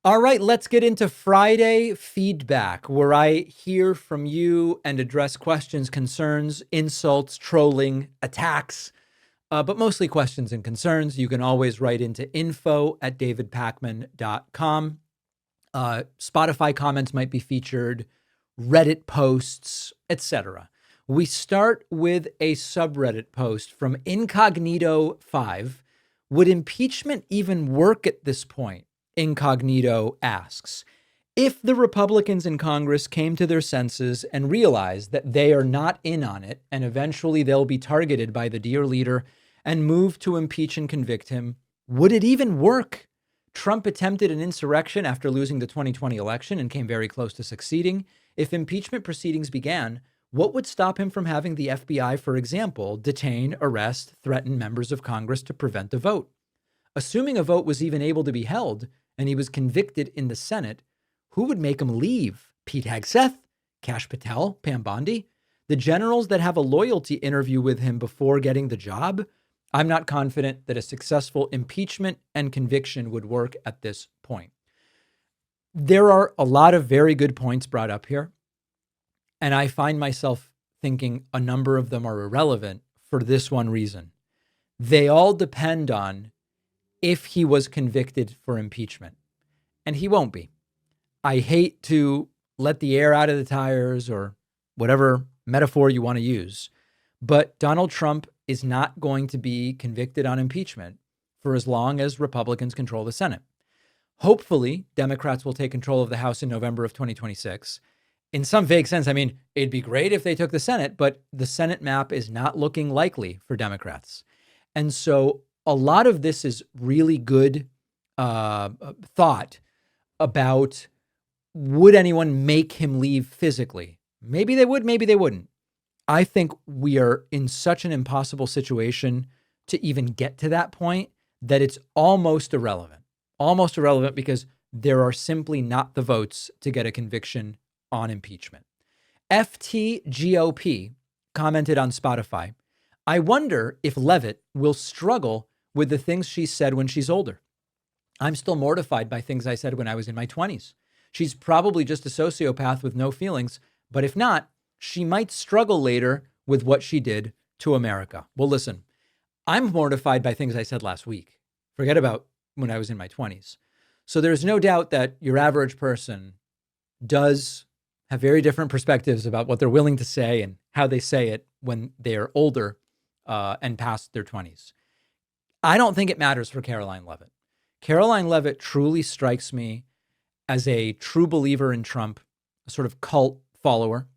All right, let's get into Friday feedback, where I hear from you and address questions, concerns, insults, trolling, attacks, but mostly questions and concerns. You can always write into info@davidpakman.com. Spotify comments might be featured, Reddit posts, etc. We start with a subreddit post from Incognito5. Would impeachment even work at this point? Incognito asks. If the Republicans in Congress came to their senses and realized that they are not in on it, and eventually they'll be targeted by the dear leader and move to impeach and convict him, would it even work? Trump attempted an insurrection after losing the 2020 election and came very close to succeeding. If impeachment proceedings began, what would stop him from having the FBI, for example, detain, arrest, threaten members of Congress to prevent a vote? Assuming a vote was even able to be held and he was convicted in the Senate, who would make him leave? Pete Hegseth, Kash Patel, Pam Bondi, the generals that have a loyalty interview with him before getting the job? I'm not confident that a successful impeachment and conviction would work at this point. There are a lot of very good points brought up here, and I find myself thinking a number of them are irrelevant for this one reason. They all depend on if he was convicted for impeachment, and he won't be. I hate to let the air out of the tires or whatever metaphor you want to use, but Donald Trump is not going to be convicted on impeachment for as long as Republicans control the Senate. Hopefully, Democrats will take control of the House in November of 2026. In some vague sense, I mean, it'd be great if they took the Senate, but the Senate map is not looking likely for Democrats. And so a lot of this is really good thought about, would anyone make him leave physically? Maybe they would, maybe they wouldn't. I think we are in such an impossible situation to even get to that point that it's almost irrelevant because there are simply not the votes to get a conviction on impeachment. FTGOP commented on Spotify, I wonder if Leavitt will struggle with the things she said when she's older. I'm still mortified by things I said when I was in my 20s. She's probably just a sociopath with no feelings, but if not, she might struggle later with what she did to America. Well, listen, I'm mortified by things I said last week. Forget about when I was in my 20s. So there's no doubt that your average person does have very different perspectives about what they're willing to say and how they say it when they're older and past their 20s. I don't think it matters for Karoline Leavitt. Karoline Leavitt truly strikes me as a true believer in Trump, a sort of cult follower.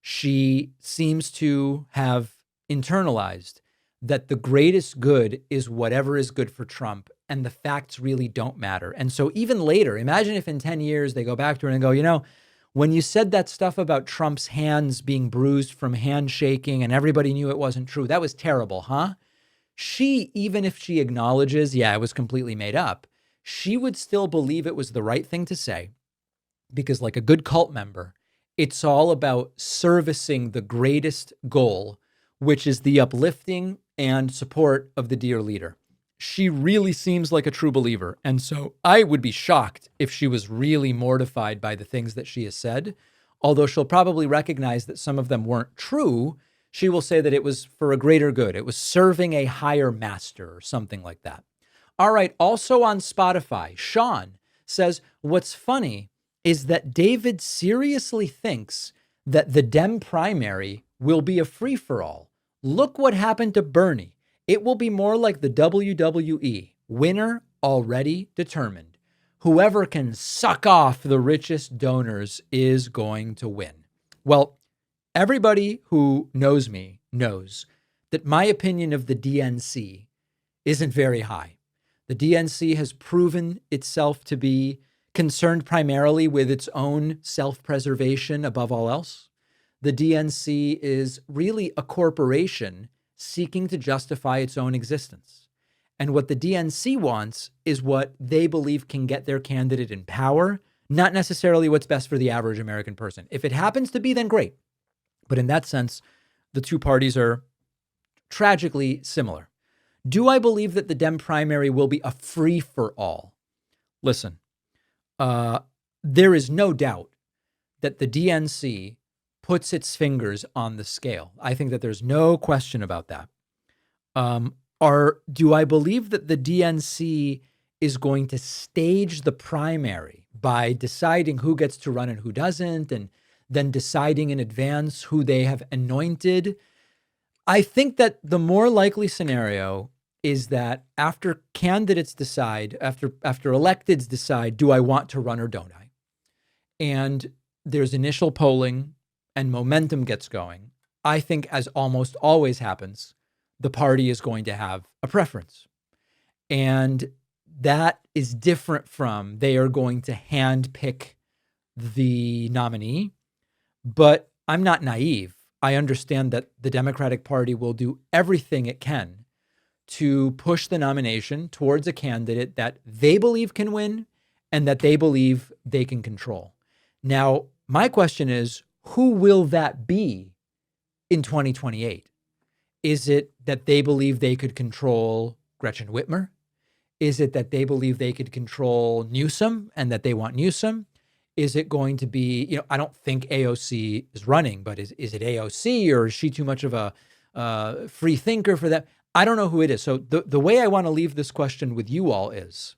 She seems to have internalized that the greatest good is whatever is good for Trump, and the facts really don't matter. And so even later, imagine if in 10 years they go back to her and go, when you said that stuff about Trump's hands being bruised from handshaking and everybody knew it wasn't true, that was terrible, huh? She, even if she acknowledges, it was completely made up, she would still believe it was the right thing to say because, like a good cult member, it's all about servicing the greatest goal, which is the uplifting and support of the dear leader. She really seems like a true believer. And so I would be shocked if she was really mortified by the things that she has said. Although she'll probably recognize that some of them weren't true, she will say that it was for a greater good. It was serving a higher master or something like that. All right. Also on Spotify, Sean says, what's funny is that David seriously thinks that the Dem primary will be a free-for-all. Look what happened to Bernie. It will be more like the WWE. Winner already determined. Whoever can suck off the richest donors is going to win. Well, everybody who knows me knows that my opinion of the DNC isn't very high. The DNC has proven itself to be concerned primarily with its own self-preservation above all else. The DNC is really a corporation seeking to justify its own existence. And what the DNC wants is what they believe can get their candidate in power, not necessarily what's best for the average American person. If it happens to be, then great. But in that sense, the two parties are tragically similar. Do I believe that the Dem primary will be a free-for-all? Listen, Uh, there is no doubt that the DNC puts its fingers on the scale. I think that there's no question about that. Do I believe that the DNC is going to stage the primary by deciding who gets to run and who doesn't, and then deciding in advance who they have anointed? I think that the more likely scenario is that after candidates decide, after electeds decide, do I want to run or don't I? And there's initial polling and momentum gets going. I think, as almost always happens, the party is going to have a preference. And that is different from they are going to handpick the nominee. But I'm not naive. I understand that the Democratic Party will do everything it can to push the nomination towards a candidate that they believe can win and that they believe they can control. Now, my question is, who will that be in 2028? Is it that they believe they could control Gretchen Whitmer? Is it that they believe they could control Newsom and that they want Newsom? Is it going to be, I don't think AOC is running, but is it AOC, or is she too much of a free thinker for that? I don't know who it is. So the way I want to leave this question with you all is,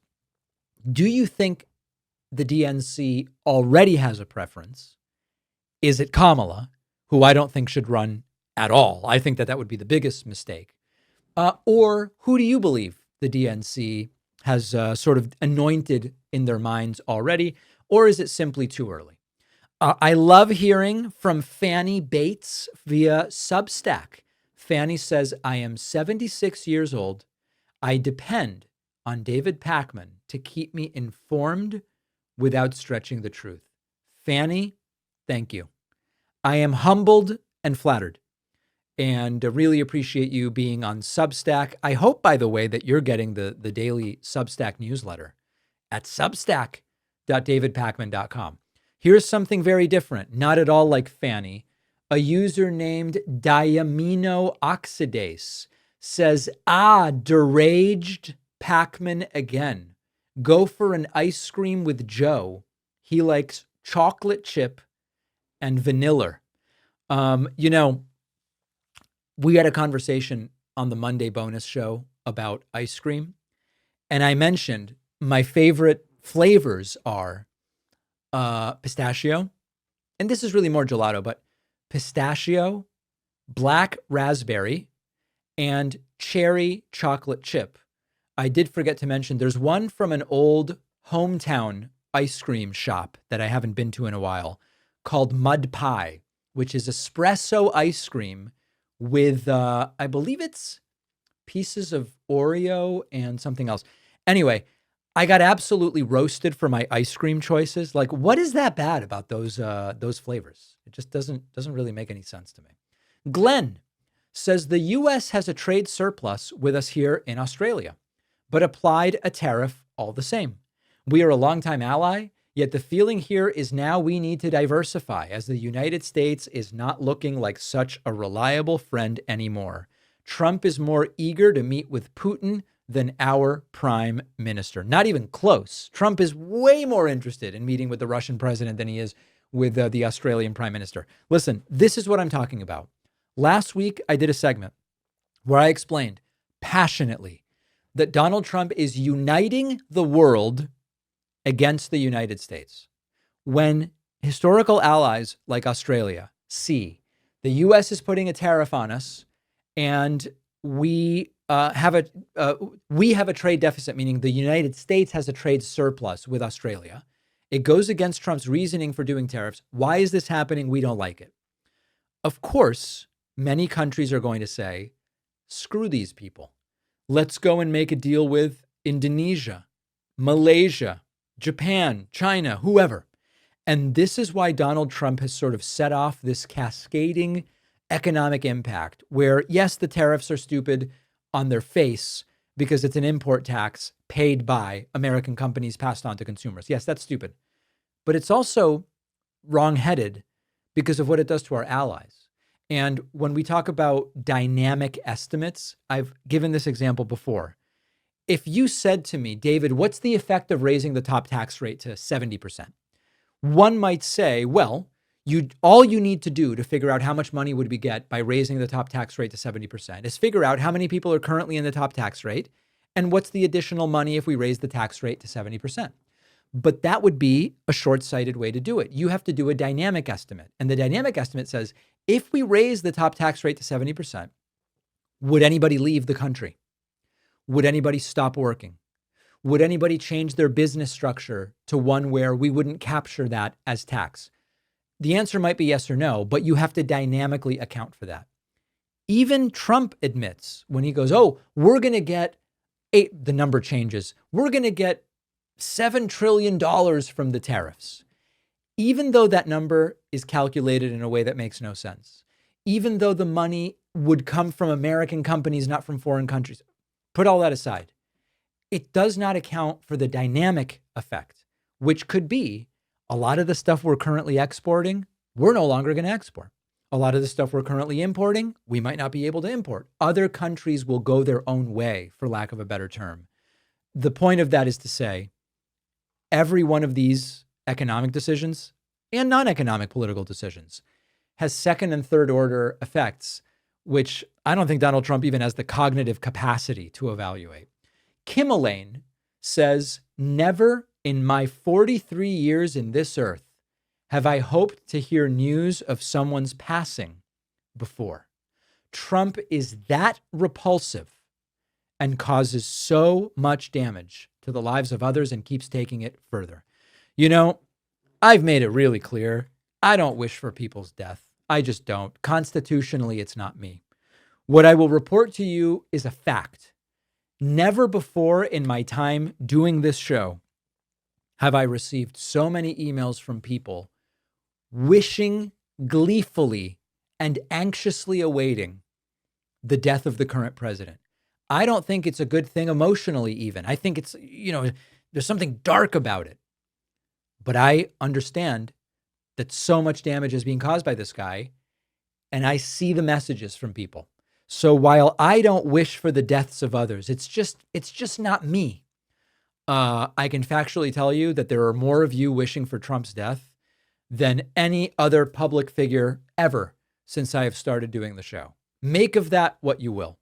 do you think the DNC already has a preference? Is it Kamala, who I don't think should run at all? I think that would be the biggest mistake. Or who do you believe the DNC has sort of anointed in their minds already? Or is it simply too early? I love hearing from Fanny Bates via Substack. Fanny says, I am 76 years old. I depend on David Pakman to keep me informed without stretching the truth. Fanny, thank you. I am humbled and flattered, and really appreciate you being on Substack. I hope, by the way, that you're getting the daily Substack newsletter at substack.davidpakman.com. Here's something very different, not at all like Fanny. A user named Diamino Oxidase says, deranged Pakman again. Go for an ice cream with Joe. He likes chocolate chip and vanilla. We had a conversation on the Monday bonus show about ice cream, and I mentioned my favorite flavors are pistachio, and this is really more gelato, but pistachio, black raspberry, and cherry chocolate chip. I did forget to mention there's one from an old hometown ice cream shop that I haven't been to in a while called Mud Pie, which is espresso ice cream with, I believe it's pieces of Oreo and something else. Anyway, I got absolutely roasted for my ice cream choices. Like, what is that bad about those flavors? It just doesn't really make any sense to me. Glenn says the U.S. has a trade surplus with us here in Australia, but applied a tariff all the same. We are a longtime ally, yet the feeling here is now we need to diversify, as the United States is not looking like such a reliable friend anymore. Trump is more eager to meet with Putin than our prime minister. Not even close. Trump is way more interested in meeting with the Russian president than he is with the Australian prime minister. Listen, this is what I'm talking about. Last week, I did a segment where I explained passionately that Donald Trump is uniting the world against the United States. When historical allies like Australia see the U.S. is putting a tariff on us, and we have a trade deficit, meaning the United States has a trade surplus with Australia. It goes against Trump's reasoning for doing tariffs. Why is this happening? We don't like it. Of course, many countries are going to say, screw these people. Let's go and make a deal with Indonesia, Malaysia, Japan, China, whoever. And this is why Donald Trump has sort of set off this cascading economic impact where, yes, the tariffs are stupid on their face because it's an import tax paid by American companies passed on to consumers. Yes, that's stupid. But it's also wrongheaded because of what it does to our allies. And when we talk about dynamic estimates, I've given this example before. If you said to me, David, what's the effect of raising the top tax rate to 70%? One might say, well, all you need to do to figure out how much money would we get by raising the top tax rate to 70% is figure out how many people are currently in the top tax rate and what's the additional money if we raise the tax rate to 70%. But that would be a short-sighted way to do it. You have to do a dynamic estimate. And the dynamic estimate says, if we raise the top tax rate to 70%, would anybody leave the country? Would anybody stop working? Would anybody change their business structure to one where we wouldn't capture that as tax? The answer might be yes or no, but you have to dynamically account for that. Even Trump admits when he goes, oh, we're going to get the number changes. We're going to get $7 trillion from the tariffs. Even though that number is calculated in a way that makes no sense, even though the money would come from American companies, not from foreign countries, put all that aside. It does not account for the dynamic effect, which could be a lot of the stuff we're currently exporting, we're no longer going to export. A lot of the stuff we're currently importing, we might not be able to import. Other countries will go their own way, for lack of a better term. The point of that is to say, every one of these economic decisions and non-economic political decisions has second and third order effects, which I don't think Donald Trump even has the cognitive capacity to evaluate. Kimmelaine says, never in my 43 years in this earth have I hoped to hear news of someone's passing before. Trump is that repulsive and causes so much damage to the lives of others and keeps taking it further. You know, I've made it really clear. I don't wish for people's death. I just don't. Constitutionally, it's not me. What I will report to you is a fact. Never before in my time doing this show have I received so many emails from people wishing gleefully and anxiously awaiting the death of the current president. I don't think it's a good thing emotionally even. I think it's, there's something dark about it. But I understand that so much damage is being caused by this guy, and I see the messages from people. So while I don't wish for the deaths of others, it's just not me. I can factually tell you that there are more of you wishing for Trump's death than any other public figure ever since I have started doing the show. Make of that what you will.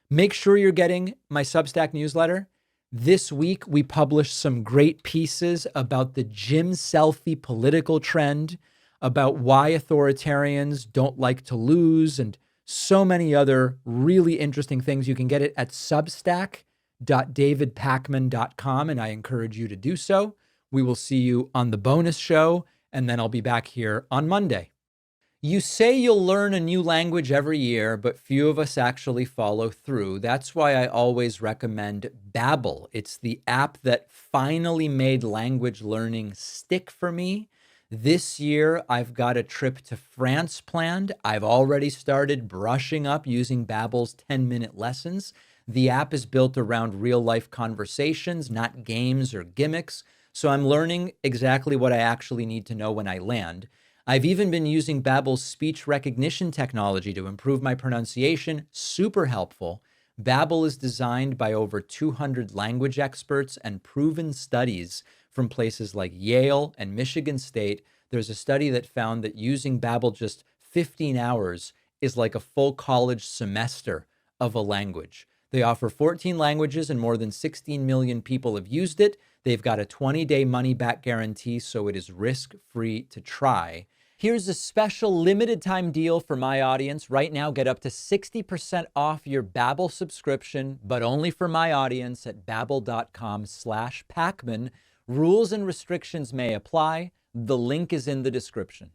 Make sure you're getting my Substack newsletter. This week, we published some great pieces about the gym selfie political trend, about why authoritarians don't like to lose, and so many other really interesting things. You can get it at substack.davidpakman.com, and I encourage you to do so. We will see you on the bonus show, and then I'll be back here on Monday. You say you'll learn a new language every year, but few of us actually follow through. That's why I always recommend Babbel. It's the app that finally made language learning stick for me. This year, I've got a trip to France planned. I've already started brushing up using Babbel's 10-minute lessons. The app is built around real-life conversations, not games or gimmicks. So I'm learning exactly what I actually need to know when I land. I've even been using Babbel's speech recognition technology to improve my pronunciation. Super helpful. Babbel is designed by over 200 language experts and proven studies from places like Yale and Michigan State. There's a study that found that using Babbel just 15 hours is like a full college semester of a language. They offer 14 languages and more than 16 million people have used it. They've got a 20-day money-back guarantee, so it is risk-free to try. Here's a special limited-time deal for my audience. Right now, get up to 60% off your Babbel subscription, but only for my audience at babbel.com/Pakman. Rules and restrictions may apply. The link is in the description.